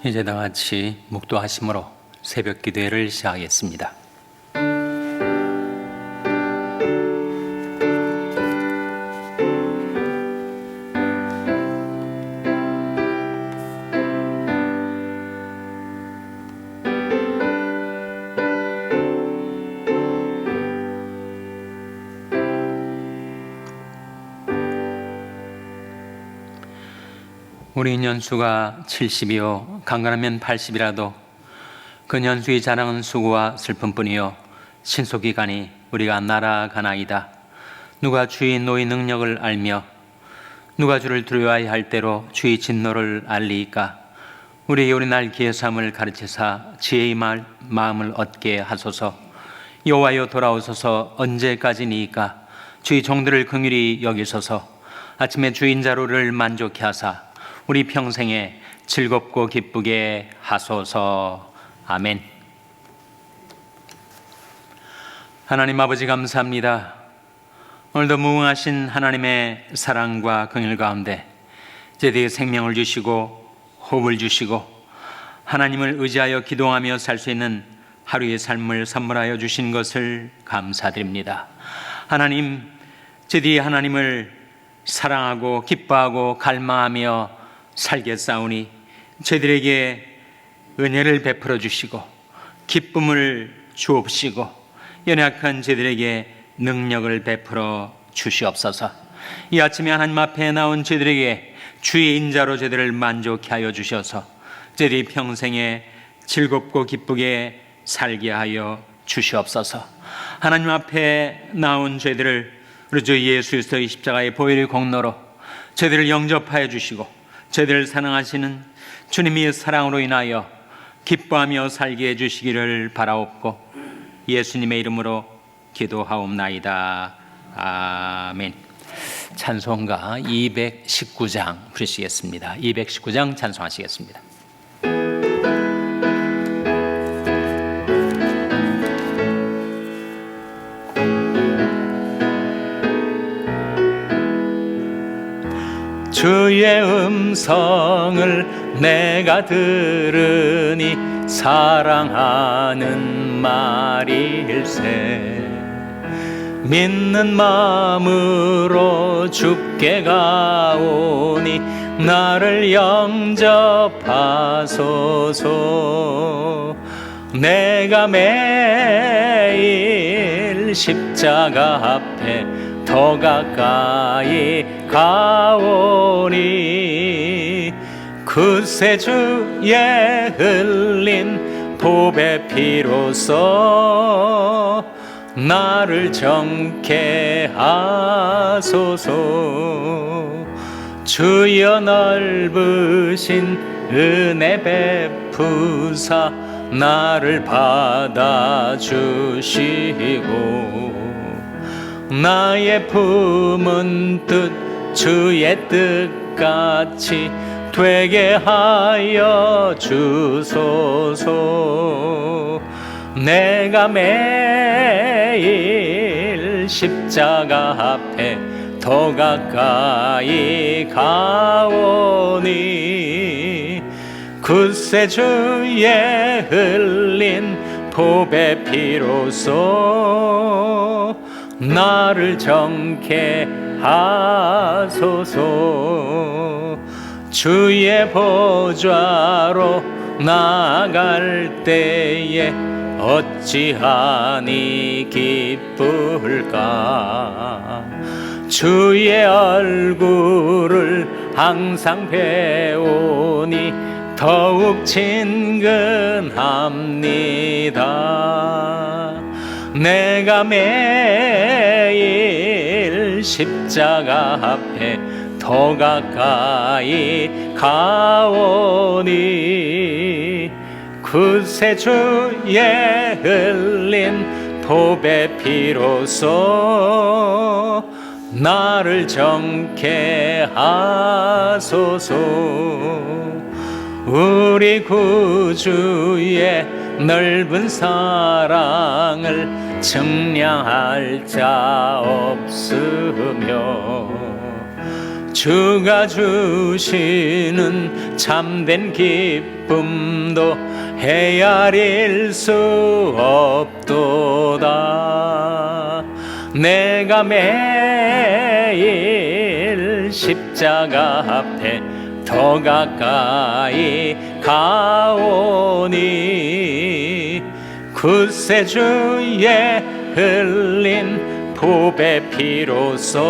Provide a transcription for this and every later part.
이제 다 같이 묵도하심으로 새벽 기도회를 시작하겠습니다. 우리 년수가 70이요 강건하면 80이라도 그 년수의 자랑은 수고와 슬픔뿐이요 신속기간이 우리가 날아가나이다. 누가 주의 노의 능력을 알며 누가 주를 두려워하여 할 대로 주의 진노를 알리이까. 우리에게 우리날 기회삼을 가르치사 지혜의 마음을 얻게 하소서. 여호와여 돌아오소서. 언제까지니이까. 주의 종들을 긍휼히 여기소서. 아침에 주의 인자로를 만족케 하사 우리 평생에 즐겁고 기쁘게 하소서. 아멘. 하나님 아버지 감사합니다. 오늘도 무궁하신 하나님의 사랑과 긍휼 가운데 저희에게 생명을 주시고 호흡을 주시고 하나님을 의지하여 기도하며 살 수 있는 하루의 삶을 선물하여 주신 것을 감사드립니다. 하나님, 저희들이 하나님을 사랑하고 기뻐하고 갈망하며 살겠사오니 저희들에게 은혜를 베풀어 주시고 기쁨을 주옵시고 연약한 저희들에게 능력을 베풀어 주시옵소서. 이 아침에 하나님 앞에 나온 저희들에게 주의 인자로 저희들을 만족케 하여 주셔서 저희들이 평생에 즐겁고 기쁘게 살게 하여 주시옵소서. 하나님 앞에 나온 저희들을 우리 주 예수 그리스도의 십자가의 보혈의 공로로 저희들을 영접하여 주시고 저희들을 사랑하시는 주님의 사랑으로 인하여 기뻐하며 살게 해주시기를 바라옵고 예수님의 이름으로 기도하옵나이다. 아멘. 찬송가 219장 부르시겠습니다. 219장 찬송하시겠습니다. 주의 음성을 내가 들으니 사랑하는 말일세. 믿는 마음으로 주께 가오니 나를 영접하소서. 내가 매일 십자가 앞에 더 가까이 가오니 그새 주의 흘린 보배 피로써 나를 정케 하소서. 주여 넓으신 은혜 베푸사 나를 받아주시고 나의 품은 뜻 주의 뜻같이 되게 하여 주소서. 내가 매일 십자가 앞에 더 가까이 가오니 그새 주의 흘린 보배 피로써 나를 정케 하소서. 주의 보좌로 나아갈 때에 어찌하니 기쁠까. 주의 얼굴을 항상 배우니 더욱 친근합니다. 내가 매일 십자가 앞에 더 가까이 가오니 그새 주의 흘린 보배 피로써 나를 정케 하소서. 우리 구주의 넓은 사랑을 측량할 자 없으며 주가 주시는 참된 기쁨도 헤아릴 수 없도다. 내가 매일 십자가 앞에 더 가까이 가오니 굳세 주의 흘린 보배 피로써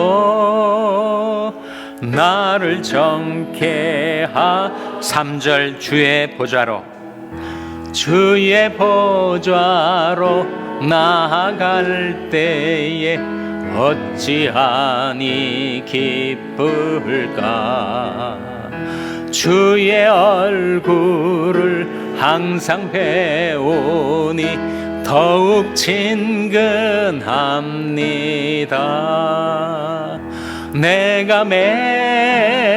나를 정케 하. 3절 주의 보좌로 나아갈 때에 어찌하니 기쁠까. 주의 얼굴을 항상 배우니 더욱 친근합니다. 내가 매일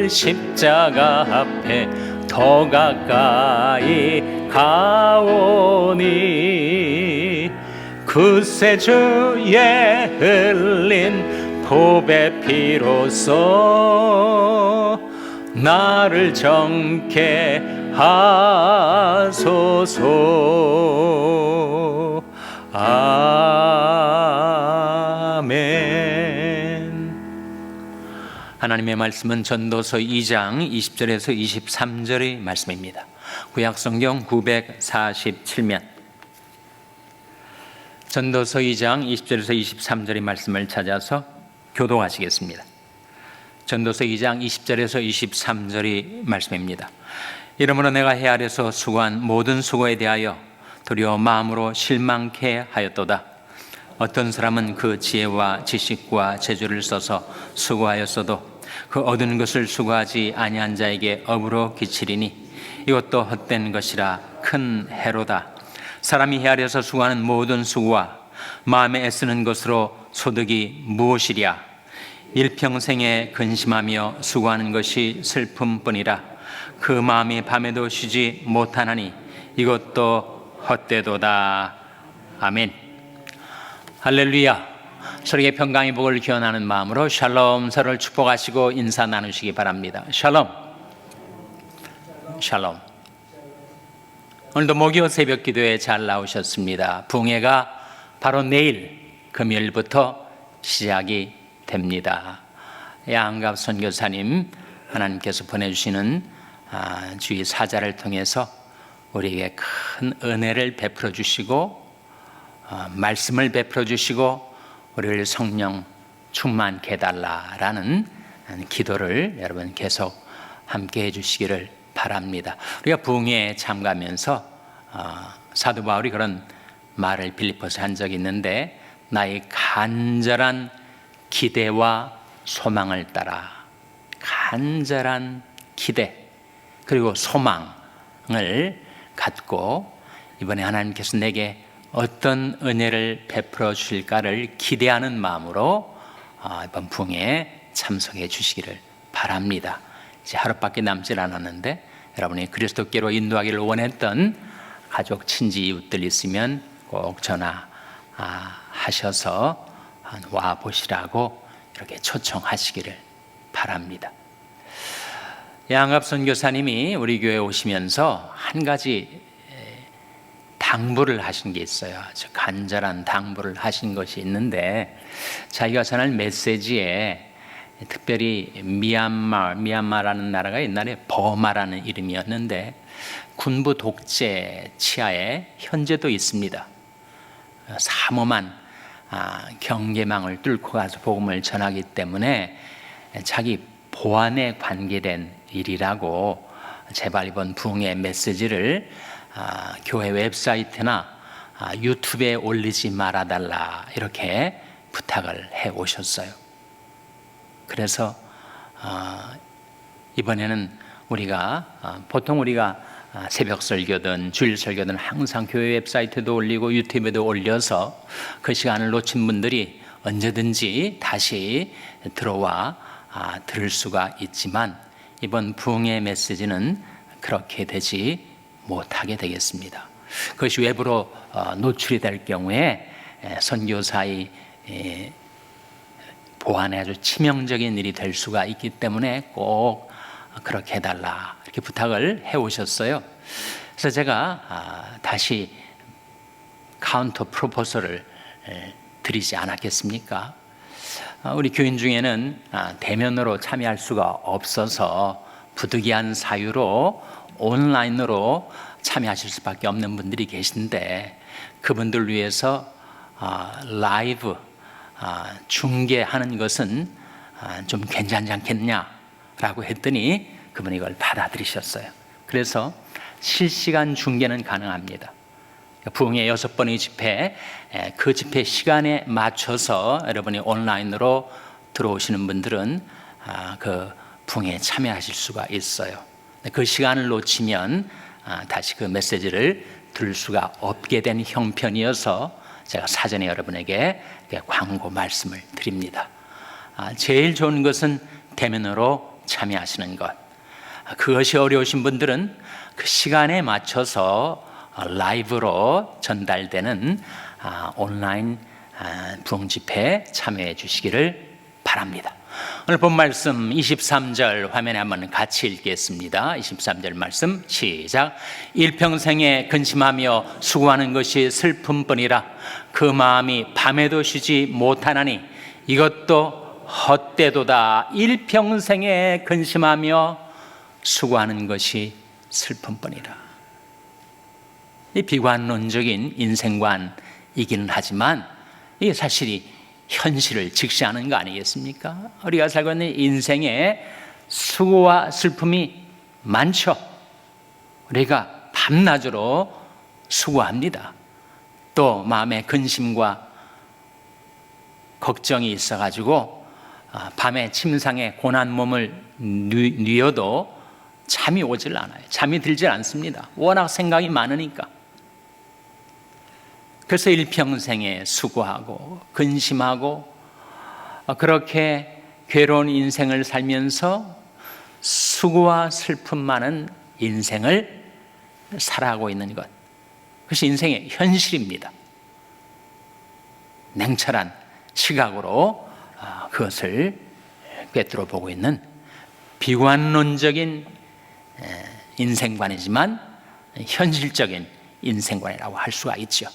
십자가 앞에 더 가까이 가오니 굳세 주의 흘린 보배 피로써 나를 정케 하소서. 아멘. 하나님의 말씀은 전도서 2장 20절에서 23절의 말씀입니다. 구약성경 947면 전도서 2장 20절에서 23절의 말씀을 찾아서 교독하시겠습니다. 전도서 2장 20절에서 23절의 말씀입니다. 이러므로 내가 해 아래서 수고한 모든 수고에 대하여 도리어 마음으로 실망케 하였도다. 어떤 사람은 그 지혜와 지식과 재주를 써서 수고하였어도 그 얻은 것을 수고하지 아니한 자에게 업으로 끼치리니 이것도 헛된 것이라 큰 해로다. 사람이 헤아려서 수고하는 모든 수고와 마음에 애쓰는 것으로 소득이 무엇이랴. 일평생에 근심하며 수고하는 것이 슬픔뿐이라. 그 마음이 밤에도 쉬지 못하나니 이것도 헛되도다. 아멘. 할렐루야. 서로에게 평강의 복을 기원하는 마음으로 샬롬, 서로를 축복하시고 인사 나누시기 바랍니다. 샬롬. 샬롬. 오늘도 목요 새벽 기도에 잘 나오셨습니다. 부흥회가 바로 내일 금요일부터 시작이 됩니다. 양갑 선교사님 하나님께서 보내주시는 주의 사자를 통해서 우리에게 큰 은혜를 베풀어 주시고 말씀을 베풀어 주시고 우리를 성령 충만케 해달라라는 기도를 여러분 계속 함께 해주시기를 바랍니다. 우리가 부흥회에 참가하면서 사도 바울이 그런 말을 빌립보서에 한 적이 있는데, 나의 간절한 기대와 소망을 따라, 간절한 기대 그리고 소망을 갖고 이번에 하나님께서 내게 어떤 은혜를 베풀어 주실까를 기대하는 마음으로 이번 부흥회에 참석해 주시기를 바랍니다. 이제 하루밖에 남질 않았는데 여러분이 그리스도께로 인도하기를 원했던 가족, 친지, 이웃들 있으면 꼭 전화하셔서 와 보시라고 이렇게 초청하시기를 바랍니다. 양갑 선교사님이 우리 교회에 오시면서 한 가지 당부를 하신 게 있어요. 아주 간절한 당부를 하신 것이 있는데, 자기가 전할 메시지에 특별히 미얀마라는 나라가 옛날에 버마라는 이름이었는데 군부 독재 치하에 현재도 있습니다. 삼엄한 경계망을 뚫고 가서 복음을 전하기 때문에 자기 보안에 관계된 일이라고 제발 이번 부흥의 메시지를 교회 웹사이트나 유튜브에 올리지 말아달라 이렇게 부탁을 해 오셨어요. 그래서 이번에는 보통 우리가 새벽 설교든 주일 설교든 항상 교회 웹사이트도 올리고 유튜브에도 올려서 그 시간을 놓친 분들이 언제든지 다시 들어와 들을 수가 있지만, 이번 부흥의 메시지는 그렇게 되지 못하게 되겠습니다. 그것이 외부로 노출이 될 경우에 선교사의 보안에 아주 치명적인 일이 될 수가 있기 때문에 꼭 그렇게 해달라 이렇게 부탁을 해오셨어요. 그래서 제가 다시 카운터 프로포설을 드리지 않았겠습니까? 우리 교인 중에는 대면으로 참여할 수가 없어서 부득이한 사유로 온라인으로 참여하실 수밖에 없는 분들이 계신데, 그분들 위해서 라이브 중계하는 것은 좀 괜찮지 않겠냐라고 했더니 그분이 이걸 받아들이셨어요. 그래서 실시간 중계는 가능합니다. 부흥의 6번의 집회, 그 집회 시간에 맞춰서 여러분이 온라인으로 들어오시는 분들은 그 부흥에 참여하실 수가 있어요. 그 시간을 놓치면 다시 그 메시지를 들을 수가 없게 된 형편이어서 제가 사전에 여러분에게 광고 말씀을 드립니다. 제일 좋은 것은 대면으로 참여하시는 것. 그것이 어려우신 분들은 그 시간에 맞춰서 라이브로 전달되는 온라인 부흥 집회에 참여해 주시기를 바랍니다. 오늘 본 말씀 23절 화면에 한번 같이 읽겠습니다. 23절 말씀 시작. 일평생에 근심하며 수고하는 것이 슬픔뿐이라 그 마음이 밤에도 쉬지 못하나니 이것도 헛되도다. 일평생에 근심하며 수고하는 것이 슬픔뿐이라. 이 비관론적인 인생관이기는 하지만 이게 사실이 현실을 직시하는 거 아니겠습니까? 우리가 살고 있는 인생에 수고와 슬픔이 많죠. 우리가 밤낮으로 수고합니다. 또 마음에 근심과 걱정이 있어가지고 밤에 침상에 고난 몸을 뉘어도 잠이 오질 않아요. 잠이 들질 않습니다. 워낙 생각이 많으니까. 그래서 일평생에 수고하고 근심하고 그렇게 괴로운 인생을 살면서 수고와 슬픔 많은 인생을 살아가고 있는 것, 그것이 인생의 현실입니다. 냉철한 시각으로 그것을 꿰뚫어 보고 있는 비관론적인 인생관이지만 현실적인 인생관이라고 할 수가 있죠.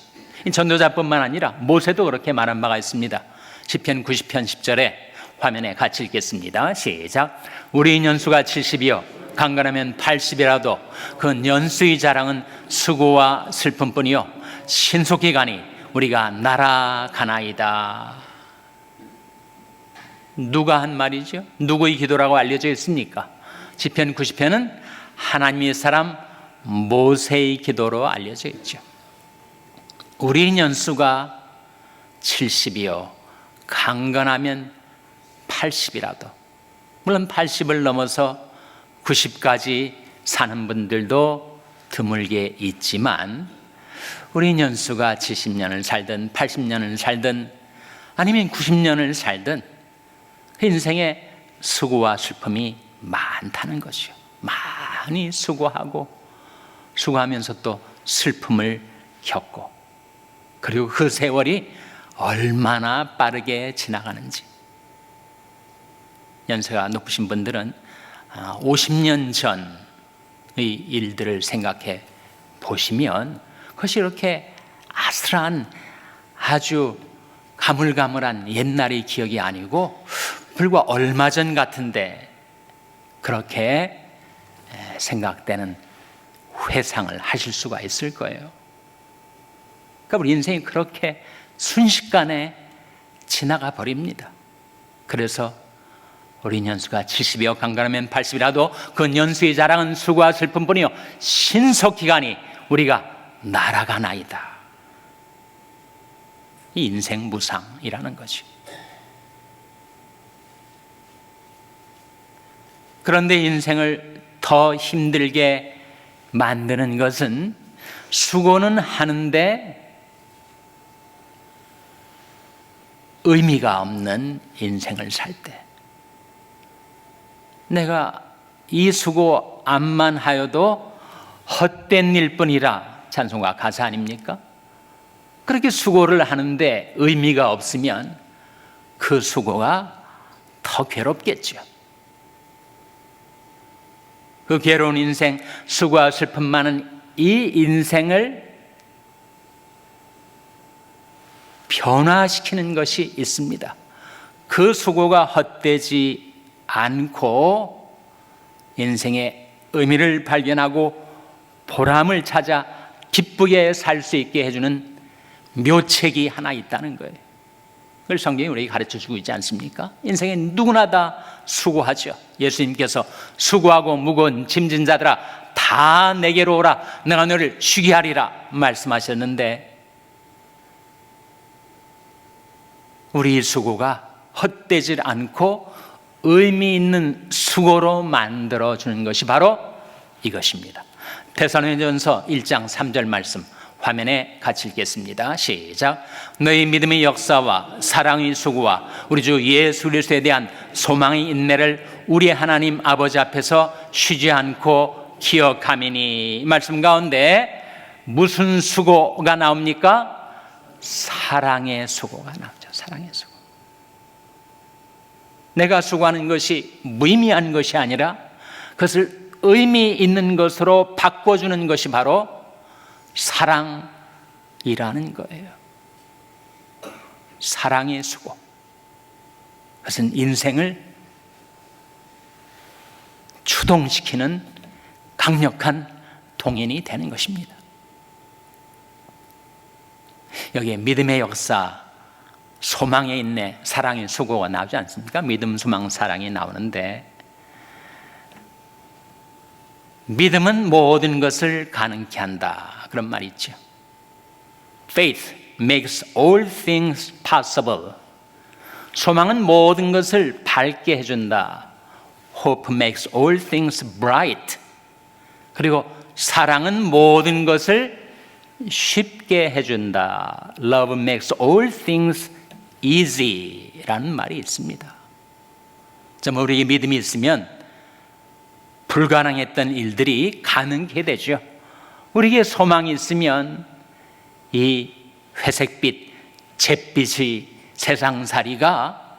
전도자뿐만 아니라 모세도 그렇게 말한 바가 있습니다. 시편 90편 10절에 화면에 같이 읽겠습니다. 시작. 우리 연수가 70이요 강건하면 80이라도 그 연수의 자랑은 수고와 슬픔뿐이요 신속히 가니 우리가 날아가나이다. 누가 한 말이죠? 누구의 기도라고 알려져 있습니까? 시편 90편은 하나님의 사람 모세의 기도로 알려져 있죠. 우리 연수가 70이요 강건하면 80이라도, 물론 80을 넘어서 90까지 사는 분들도 드물게 있지만 우리 연수가 70년을 살든 80년을 살든 아니면 90년을 살든 그 인생에 수고와 슬픔이 많다는 것이요. 많이 수고하면서 또 슬픔을 겪고, 그리고 그 세월이 얼마나 빠르게 지나가는지. 연세가 높으신 분들은 50년 전의 일들을 생각해 보시면 그것이 이렇게 아슬한 아주 가물가물한 옛날의 기억이 아니고 불과 얼마 전 같은데 그렇게 생각되는 회상을 하실 수가 있을 거예요. 그러니까 우리 인생이 그렇게 순식간에 지나가 버립니다. 그래서 우리 연수가 70이요 강건하면 80이라도 그 연수의 자랑은 수고와 슬픔뿐이요 신속히 가니 우리가 날아가나이다. 이 인생 무상이라는 거지. 그런데 인생을 더 힘들게 만드는 것은 수고는 하는데 의미가 없는 인생을 살 때, 내가 이 수고 암만 하여도 헛된 일뿐이라 찬송가 가사 아닙니까? 그렇게 수고를 하는데 의미가 없으면 그 수고가 더 괴롭겠죠. 그 괴로운 인생, 수고와 슬픔 많은 이 인생을 변화시키는 것이 있습니다. 그 수고가 헛되지 않고 인생의 의미를 발견하고 보람을 찾아 기쁘게 살 수 있게 해주는 묘책이 하나 있다는 거예요. 그걸 성경이 우리에게 가르쳐주고 있지 않습니까? 인생에 누구나 다 수고하죠. 예수님께서 수고하고 무거운 짐진 자들아 다 내게로 오라 내가 너를 쉬게 하리라 말씀하셨는데, 우리 수고가 헛되지 않고 의미 있는 수고로 만들어주는 것이 바로 이것입니다. 데살로니가전서 1장 3절 말씀 화면에 같이 읽겠습니다. 시작. 너희 믿음의 역사와 사랑의 수고와 우리 주 예수 그리스도에 대한 소망의 인내를 우리 하나님 아버지 앞에서 쉬지 않고 기억하미니. 이 말씀 가운데 무슨 수고가 나옵니까? 사랑의 수고가 나오죠. 사랑의 수고. 내가 수고하는 것이 무의미한 것이 아니라 그것을 의미 있는 것으로 바꿔주는 것이 바로 사랑이라는 거예요. 사랑의 수고. 그것은 인생을 추동시키는 강력한 동인이 되는 것입니다. 여기에 믿음의 역사, 소망의 인내, 사랑의 수고가 나오지 않습니까? 믿음, 소망, 사랑이 나오는데, 믿음은 모든 것을 가능케 한다, 그런 말이 있죠. Faith makes all things possible. 소망은 모든 것을 밝게 해준다. Hope makes all things bright. 그리고 사랑은 모든 것을 쉽게 해준다. Love makes all things easy라는 말이 있습니다. 정말 우리에게 믿음이 있으면 불가능했던 일들이 가능하게 되죠. 우리에게 소망이 있으면 이 회색빛, 잿빛의 세상살이가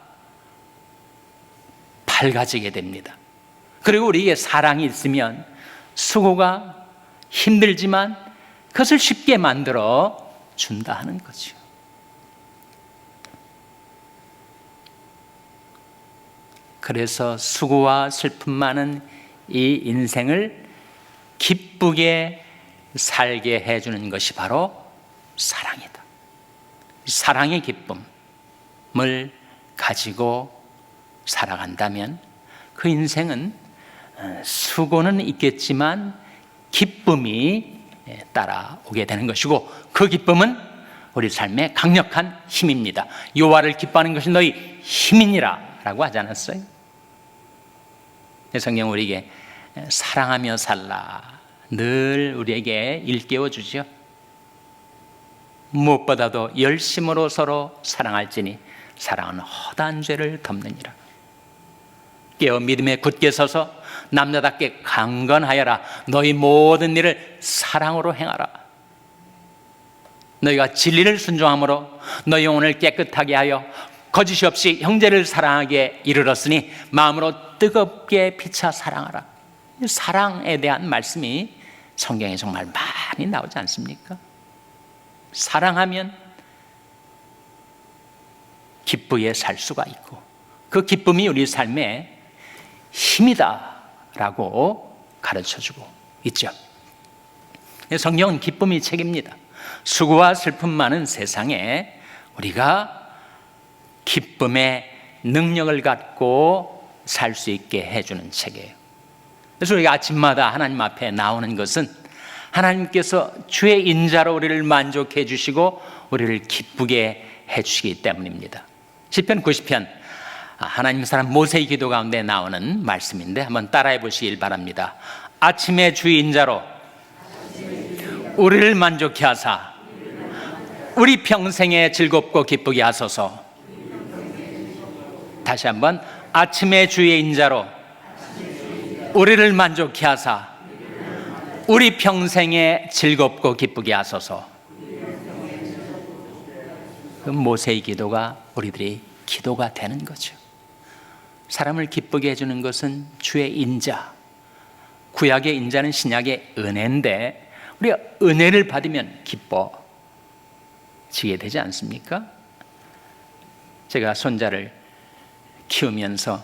밝아지게 됩니다. 그리고 우리에게 사랑이 있으면 수고가 힘들지만 그것을 쉽게 만들어 준다 하는 거죠. 그래서 수고와 슬픔 많은 이 인생을 기쁘게 살게 해주는 것이 바로 사랑이다. 사랑의 기쁨을 가지고 살아간다면 그 인생은 수고는 있겠지만 기쁨이 따라오게 되는 것이고, 그 기쁨은 우리 삶의 강력한 힘입니다. 여호와를 기뻐하는 것이 너희 힘이니라 라고 하지 않았어요? 성경 우리에게 사랑하며 살라 늘 우리에게 일깨워 주죠. 무엇보다도 열심으로 서로 사랑할지니 사랑은 허다한 죄를 덮느니라. 깨어 믿음에 굳게 서서 남자답게 강건하여라. 너희 모든 일을 사랑으로 행하라. 너희가 진리를 순종함으로 너희 영혼을 깨끗하게 하여 거짓이 없이 형제를 사랑하게 이르렀으니 마음으로 뜨겁게 피차 사랑하라. 사랑에 대한 말씀이 성경에 정말 많이 나오지 않습니까? 사랑하면 기쁘게 살 수가 있고 그 기쁨이 우리 삶의 힘이다 라고 가르쳐주고 있죠. 성경은 기쁨이 책입니다. 수고와 슬픔 많은 세상에 우리가 기쁨의 능력을 갖고 살 수 있게 해주는 책이에요. 그래서 우리가 아침마다 하나님 앞에 나오는 것은 하나님께서 주의 인자로 우리를 만족해 주시고 우리를 기쁘게 해 주시기 때문입니다. 시편 90편 하나님 사람 모세의 기도 가운데 나오는 말씀인데 한번 따라해 보시길 바랍니다. 아침의 주의 인자로 우리를 만족해 하사 우리 평생에 즐겁고 기쁘게 하소서. 다시 한번 아침의 주의 인자로 우리를 만족해 하사 우리 평생에 즐겁고 기쁘게 하소서. 그 모세의 기도가 우리들이 기도가 되는 거죠. 사람을 기쁘게 해주는 것은 주의 인자, 구약의 인자는 신약의 은혜인데 우리가 은혜를 받으면 기뻐지게 되지 않습니까? 제가 손자를 키우면서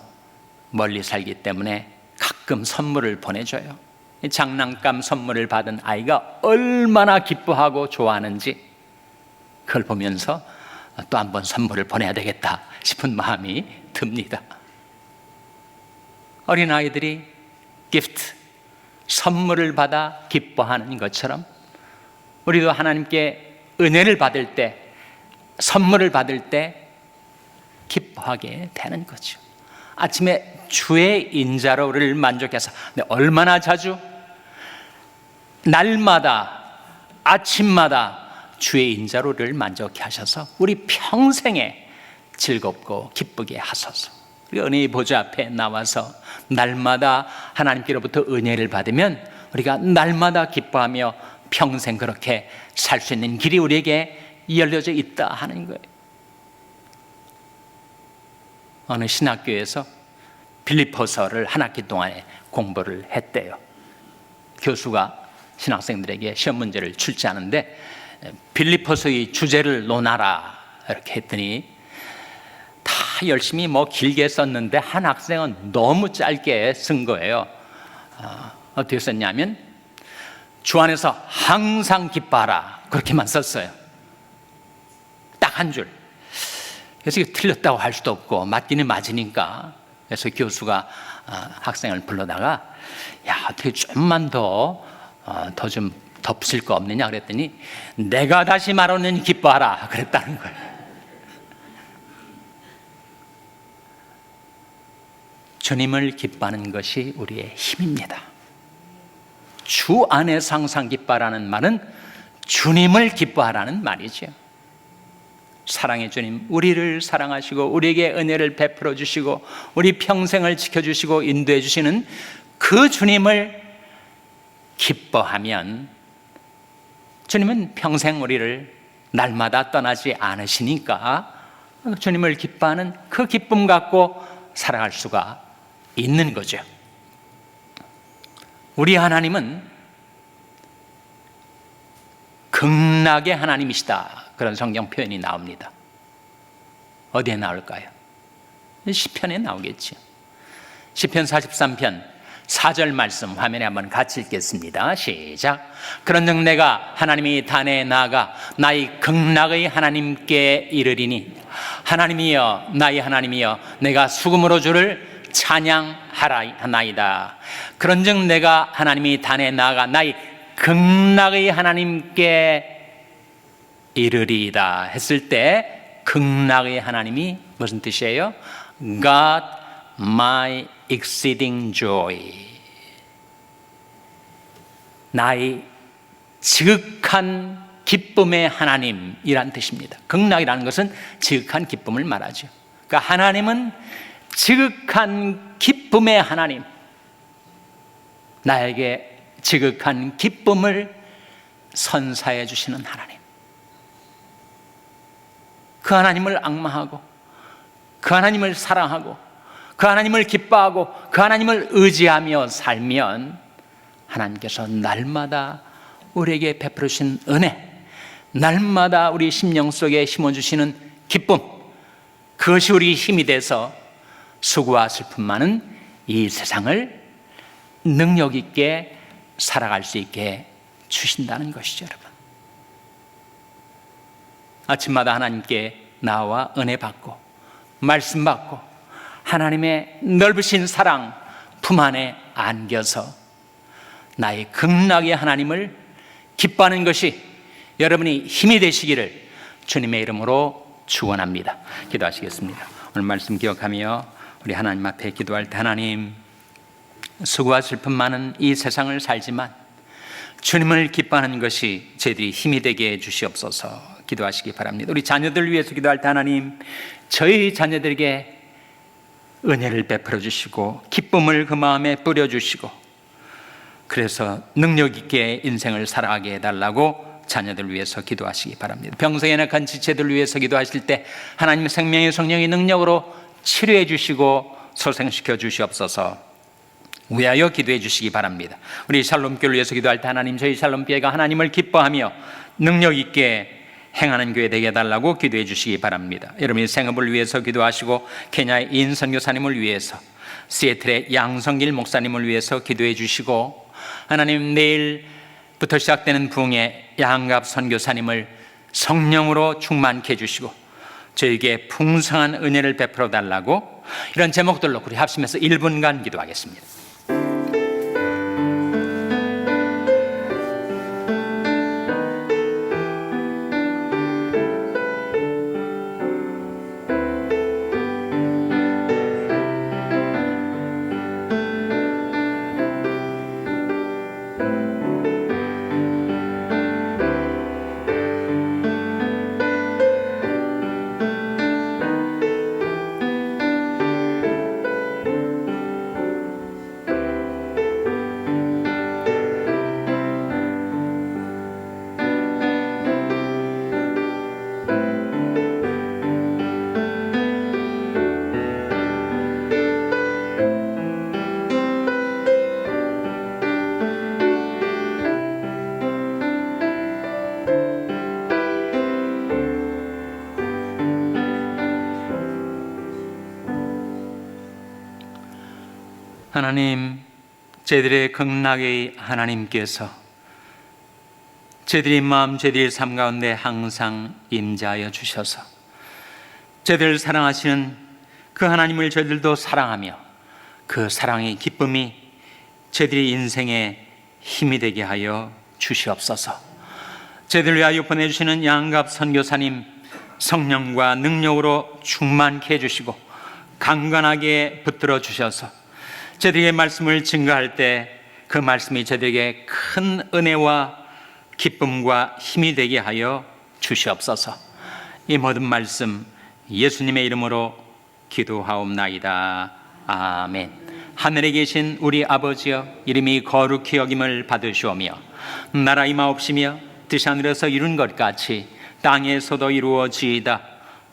멀리 살기 때문에 가끔 선물을 보내줘요. 장난감 선물을 받은 아이가 얼마나 기뻐하고 좋아하는지 그걸 보면서 또 한 번 선물을 보내야 되겠다 싶은 마음이 듭니다. 어린아이들이 기프트, 선물을 받아 기뻐하는 것처럼 우리도 하나님께 은혜를 받을 때, 선물을 받을 때 기뻐하게 되는 거죠. 아침에 주의 인자로 우리를 만족해서 얼마나 자주 날마다 아침마다 주의 인자로 우리를 만족해 하셔서 우리 평생에 즐겁고 기쁘게 하소서. 우리 은혜의 보좌 앞에 나와서 날마다 하나님께로부터 은혜를 받으면 우리가 날마다 기뻐하며 평생 그렇게 살 수 있는 길이 우리에게 열려져 있다 하는 거예요. 어느 신학교에서 빌립보서를 한 학기 동안에 공부를 했대요. 교수가 신학생들에게 시험 문제를 출제하는데 빌립보서의 주제를 논하라 이렇게 했더니 다 열심히 길게 썼는데 한 학생은 너무 짧게 쓴 거예요. 어떻게 썼냐면 주 안에서 항상 기뻐하라 그렇게만 썼어요. 딱 한 줄. 그래서 이거 틀렸다고 할 수도 없고 맞기는 맞으니까 그래서 교수가 학생을 불러다가 야 어떻게 좀만 더 좀 덧붙일 거 없느냐 그랬더니 내가 다시 말하는 기뻐하라 그랬다는 거예요. 주님을 기뻐하는 것이 우리의 힘입니다. 주 안에서 항상 기뻐하라는 말은 주님을 기뻐하라는 말이죠. 사랑의 주님, 우리를 사랑하시고 우리에게 은혜를 베풀어 주시고 우리 평생을 지켜주시고 인도해 주시는 그 주님을 기뻐하면 주님은 평생 우리를 날마다 떠나지 않으시니까 주님을 기뻐하는 그 기쁨 갖고 살아갈 수가 있는 거죠. 우리 하나님은 극락의 하나님이시다. 그런 성경 표현이 나옵니다. 어디에 나올까요? 시편에 나오겠죠. 시편 43편 4절 말씀 화면에 한번 같이 읽겠습니다. 시작. 그런즉 내가 하나님이 단에 나아가 나의 극락의 하나님께 이르리니 하나님이여 나의 하나님이여 내가 수금으로 주를 찬양하나이다. 그런즉 내가 하나님이 단에 나아가 나의 극락의 하나님께 이르리이다 했을 때 극락의 하나님이 무슨 뜻이에요? God my exceeding joy, 나의 지극한 기쁨의 하나님이란 뜻입니다. 극락이라는 것은 지극한 기쁨을 말하죠. 그러니까 하나님은 지극한 기쁨의 하나님, 나에게 지극한 기쁨을 선사해 주시는 하나님. 그 하나님을 앙망하고 그 하나님을 사랑하고 그 하나님을 기뻐하고 그 하나님을 의지하며 살면 하나님께서 날마다 우리에게 베풀어 주신 은혜, 날마다 우리 심령 속에 심어주시는 기쁨, 그것이 우리 힘이 돼서 수고와 슬픔 많은 이 세상을 능력 있게 살아갈 수 있게 주신다는 것이죠. 여러분, 아침마다 하나님께 나와 은혜 받고 말씀 받고 하나님의 넓으신 사랑 품 안에 안겨서 나의 극락의 하나님을 기뻐하는 것이 여러분이 힘이 되시기를 주님의 이름으로 축원합니다. 기도하시겠습니다. 오늘 말씀 기억하며 우리 하나님 앞에 기도할 때, 하나님, 수고와 슬픔 많은 이 세상을 살지만 주님을 기뻐하는 것이 저희들이 힘이 되게 해 주시옵소서. 기도하시기 바랍니다. 우리 자녀들 위해서 기도할 때, 하나님, 저희 자녀들에게 은혜를 베풀어 주시고 기쁨을 그 마음에 뿌려 주시고 그래서 능력 있게 인생을 살아가게 해달라고 자녀들 위해서 기도하시기 바랍니다. 병성에 약한 지체들 위해서 기도하실 때 하나님 생명의 성령의 능력으로 치료해 주시고 소생시켜 주시옵소서. 위하여 기도해 주시기 바랍니다. 우리 샬롬교회를 위해서 기도할 때 하나님, 저희 샬롬교회가 하나님을 기뻐하며 능력 있게 행하는 교회 되게 해달라고 기도해 주시기 바랍니다. 여러분이 생업을 위해서 기도하시고 케냐의 인 선교사님을 위해서, 시애틀의 양성길 목사님을 위해서 기도해 주시고, 하나님 내일부터 시작되는 부흥의 양갑 선교사님을 성령으로 충만케 해주시고 저에게 풍성한 은혜를 베풀어 달라고, 이런 제목들로 우리 합심해서 1분간 기도하겠습니다. 하나님, 저희들의 극락의 하나님께서 저희들의 마음, 저희들의 삶 가운데 항상 임재하여 주셔서 저희들을 사랑하시는 그 하나님을 저희들도 사랑하며 그 사랑의 기쁨이 저희들의 인생의 힘이 되게 하여 주시옵소서. 저희들을 위하여 보내주시는 양갑 선교사님 성령과 능력으로 충만케 해주시고 강건하게 붙들어 주셔서 저희들에게 말씀을 증거할 때 그 말씀이 저희들에게 큰 은혜와 기쁨과 힘이 되게 하여 주시옵소서. 이 모든 말씀 예수님의 이름으로 기도하옵나이다. 아멘. 하늘에 계신 우리 아버지여, 이름이 거룩히 여김을 받으시오며 나라 임하옵시며 뜻이 하늘에서 이룬 것 같이 땅에서도 이루어지이다.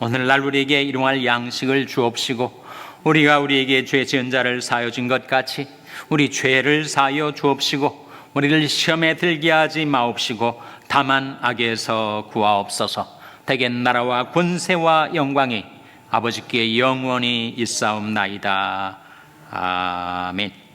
오늘날 우리에게 일용할 양식을 주옵시고 우리가 우리에게 죄 지은 자를 사하여 준 것 같이 우리 죄를 사하여 주옵시고 우리를 시험에 들게 하지 마옵시고 다만 악에서 구하옵소서. 대개 나라와 권세와 영광이 아버지께 영원히 있사옵나이다. 아멘.